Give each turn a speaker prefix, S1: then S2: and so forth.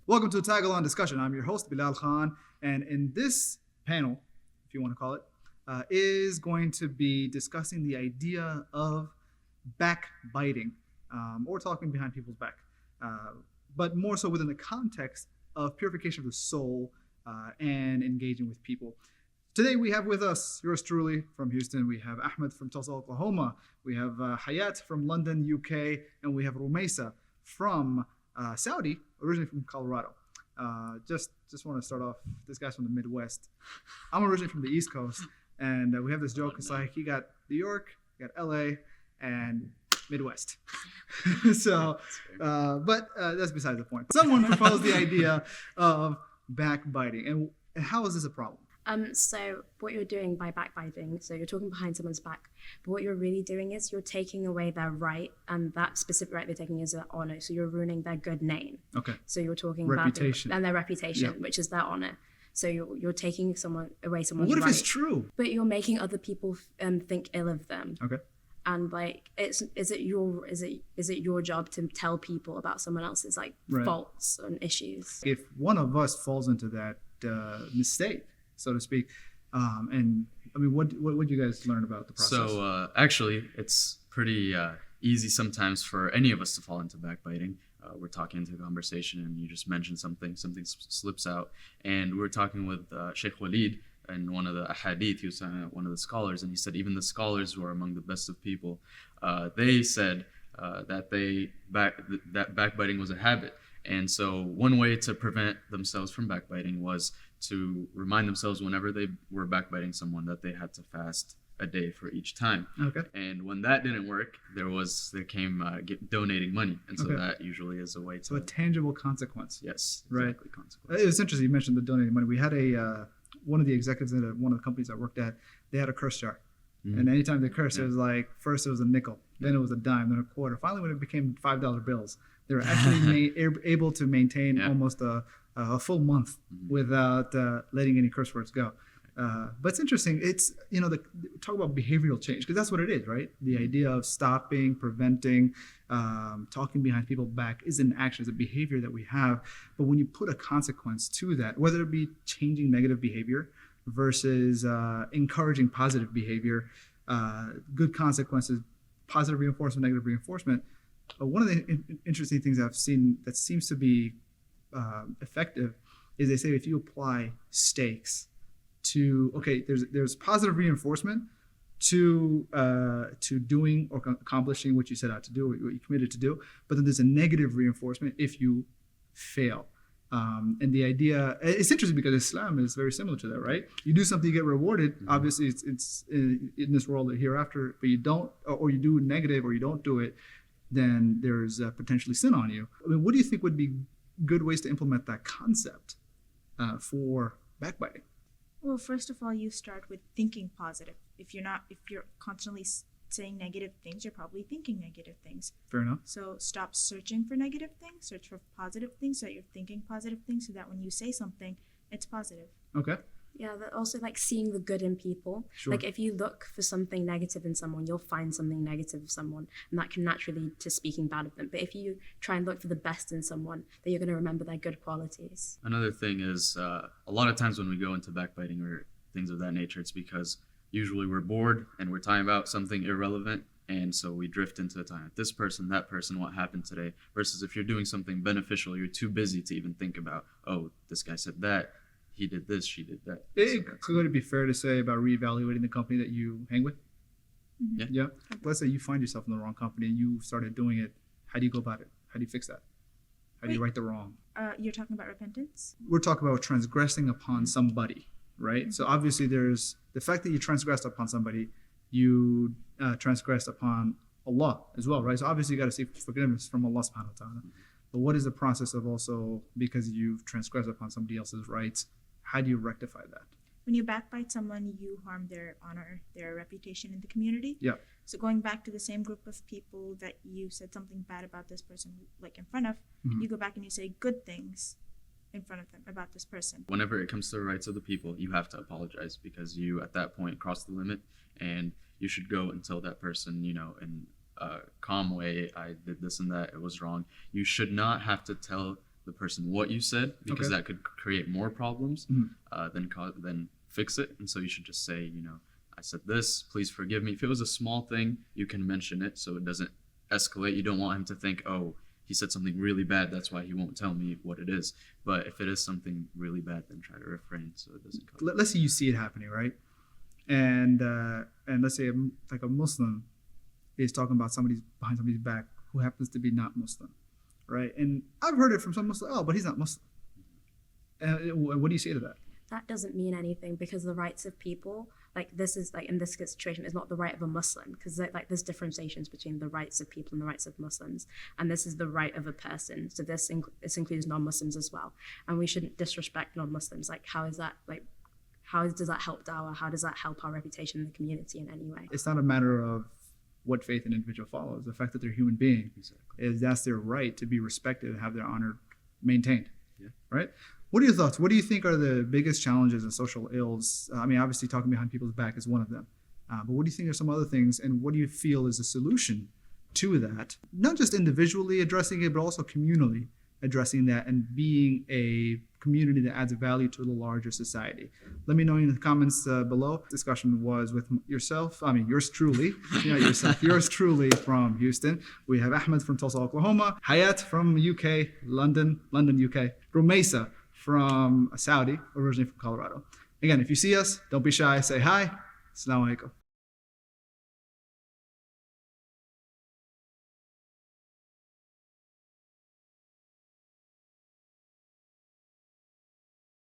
S1: Welcome to a Tag-Along Discussion. I'm your host, Bilal Khan, and in this panel, if you want to call it, is going to be discussing the idea of backbiting, or talking behind people's back, but more so within the context of purification of the soul and engaging with people. Today we have with us yours truly from Houston. We have Ahmed from Tulsa, Oklahoma. We have Hayat from London, UK, and we have Rumaisa from Saudi, originally from Colorado. Just want to start off. This guy's from the Midwest. I'm originally from the East Coast, and we have this joke. It's like you got New York, you got LA, and Midwest. But that's besides the point. Someone proposed the idea of backbiting, and how is this a problem?
S2: So what you're doing by backbiting, so you're talking behind someone's back, but what you're really doing is you're taking away their right, and that specific right they're taking is their honor. So you're ruining their good name.
S1: Okay.
S2: So you're talking
S1: reputation.
S2: about and their reputation,
S1: Yeah.
S2: which is their honor. So you're taking away someone's
S1: What if
S2: right.
S1: it's true?
S2: But you're making other people think ill of them.
S1: Okay.
S2: And like, is it your job to tell people about someone else's
S1: Right.
S2: faults and issues?
S1: If one of us falls into that mistake, so to speak, and I mean, what did you guys learn about the process?
S3: So actually, it's pretty easy sometimes for any of us to fall into backbiting. We're talking into a conversation and you just mention something slips out. And we're talking with Sheikh Walid and one of the ahadith, he was one of the scholars, and he said even the scholars who are among the best of people, they said that backbiting was a habit. And so one way to prevent themselves from backbiting was to remind themselves whenever they were backbiting someone that they had to fast a day for each time.
S1: Okay.
S3: And when that didn't work, there came donating money, and so
S1: Okay.
S3: that usually is a way to.
S1: So a tangible consequence.
S3: Yes.
S1: Right.
S3: Exactly, consequence.
S1: It was interesting you mentioned the donating money. We had one of the executives at one of the companies I worked at. They had a curse jar, and anytime they cursed, it was like first it was a nickel, then it was a dime, then a quarter. Finally, when it became $5 bills, they were actually able to maintain almost a full month without letting any curse words go. But it's interesting. It's, talk about behavioral change, because that's what it is, right? The idea of stopping, preventing, talking behind people's back is an action, it's a behavior that we have. But when you put a consequence to that, whether it be changing negative behavior versus encouraging positive behavior, good consequences, positive reinforcement, negative reinforcement. One of the interesting things I've seen that seems to be effective is they say if you apply stakes to, there's positive reinforcement to doing or accomplishing what you set out to do, what you committed to do, but then there's a negative reinforcement if you fail. And the idea, it's interesting because Islam is very similar to that, right? You do something, you get rewarded. Obviously, it's in this world or hereafter, but you don't, or you do negative or you don't do it, then there's potentially sin on you. I mean, what do you think would be good ways to implement that concept for backbiting?
S4: Well, first of all, you start with thinking positive. If you're constantly saying negative things, you're probably thinking negative things.
S1: Fair enough.
S4: So stop searching for negative things, search for positive things, so that you're thinking positive things, so that when you say something, it's positive.
S1: Okay.
S2: Yeah, but also like seeing the good in people.
S1: Sure.
S2: Like if you look for something negative in someone, you'll find something negative in someone, and that can naturally lead to speaking bad of them. But if you try and look for the best in someone, then you're going to remember their good qualities.
S3: Another thing is a lot of times when we go into backbiting or things of that nature, it's because usually we're bored and we're talking about something irrelevant, and so we drift into the time. This person, that person, what happened today, versus if you're doing something beneficial, you're too busy to even think about, oh, this guy said that, he did this, she did that.
S1: Could it be fair to say about reevaluating the company that you hang with?
S4: Mm-hmm.
S1: Yeah. Let's say you find yourself in the wrong company and you started doing it. How do you go about it? How do you fix that? How do you right the wrong?
S4: You're talking about repentance?
S1: We're talking about transgressing upon somebody, right?
S4: Mm-hmm.
S1: So obviously there's the fact that you transgressed upon somebody, you transgressed upon Allah as well, right? So obviously you got to seek forgiveness from Allah subhanahu wa ta'ala. But what is the process of also, because you've transgressed upon somebody else's rights, how do you rectify that?
S4: When you backbite someone, you harm their honor, their reputation in the community.
S1: Yeah.
S4: So going back to the same group of people that you said something bad about this person, like in front of, you go back and you say good things in front of them about this person.
S3: Whenever it comes to the rights of the people, you have to apologize, because you at that point crossed the limit, and you should go and tell that person, in a calm way, I did this and that, it was wrong. You should not have to tell the person what you said, because
S1: Okay.
S3: that could create more problems
S1: Mhm.
S3: than fix it. And so you should just say, I said this, please forgive me. If it was a small thing, you can mention it so it doesn't escalate. You don't want him to think, oh, he said something really bad, that's why he won't tell me what it is. But if it is something really bad, then try to refrain so it doesn't come.
S1: Let's say you see it happening, right? And let's say like a Muslim is talking about somebody's behind somebody's back who happens to be not Muslim, right? And I've heard it from some Muslim, oh, but he's not Muslim. What do you say to that?
S2: That doesn't mean anything, because the rights of people, like this is like in this situation, is not the right of a Muslim, because like there's differentiations between the rights of people and the rights of Muslims, and this is the right of a person. So this includes non-Muslims as well, and we shouldn't disrespect non-Muslims. Like how is that like? How does that help dawah? How does that help our reputation in the community in any way?
S1: It's not a matter of what faith an individual follows. The fact that they're a human being is that's their right to be respected and have their honor maintained.
S3: Yeah.
S1: Right? What are your thoughts? What do you think are the biggest challenges in social ills? I mean, obviously talking behind people's back is one of them. But what do you think are some other things, and what do you feel is a solution to that? Not just individually addressing it, but also communally addressing that and being a community that adds value to the larger society. Let me know in the comments below. Discussion was with yourself. I mean, yours truly. Not yourself. Yours truly from Houston. We have Ahmed from Tulsa, Oklahoma. Hayat from UK, London, UK. Rumesa from Saudi, originally from Colorado. Again, if you see us, don't be shy. Say hi. Assalamu alaikum.